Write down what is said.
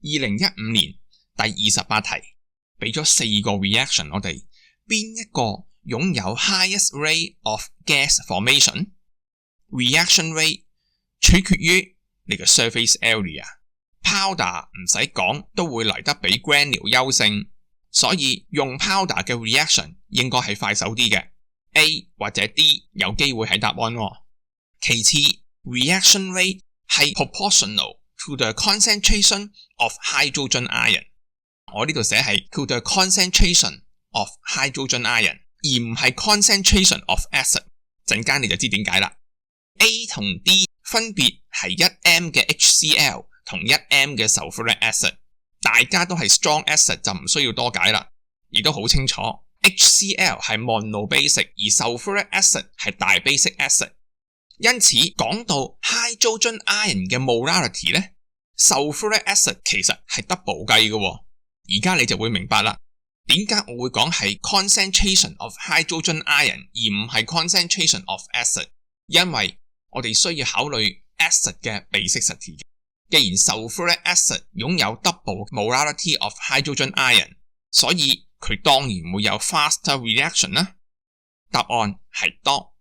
2015年第28題俾咗4個 reaction 我哋，邊一個擁有 highest rate of gas formation？ Reaction rate 取決於你嘅 surface area。Powder 唔使講都會嚟得比 granule 優勝，所以用 powder 嘅 reaction 應該係快手啲嘅。A 或者 D 有機會係答案喎。其次 reaction rate 係 proportional to the concentration of hydrogen ion。我呢度寫係 to the concentration of hydrogen ion， 而唔係 concentration of acid。陣間你就知點解啦。A 同 D 分別係 1m 嘅 HCl 同 1m 嘅 sulfuric acid， 大家都係 strong acid 就唔需要多解啦，而都好清楚 HCl 係 monobasic， 而 sulfuric acid 係 dibasic acid。因此講到 hydrogen ion 嘅 molarity 呢， sulfuric acid 其實係 double 計嘅喎。而家你就會明白啦，點解我會講係 concentration of hydrogen ion 而唔係 concentration of acid， 因為我哋需要考慮 acid 嘅 basicity。既然 sulfuric acid 擁有 double molarity of hydrogen ion， 所以佢當然會有 faster reaction 啦。答案係多。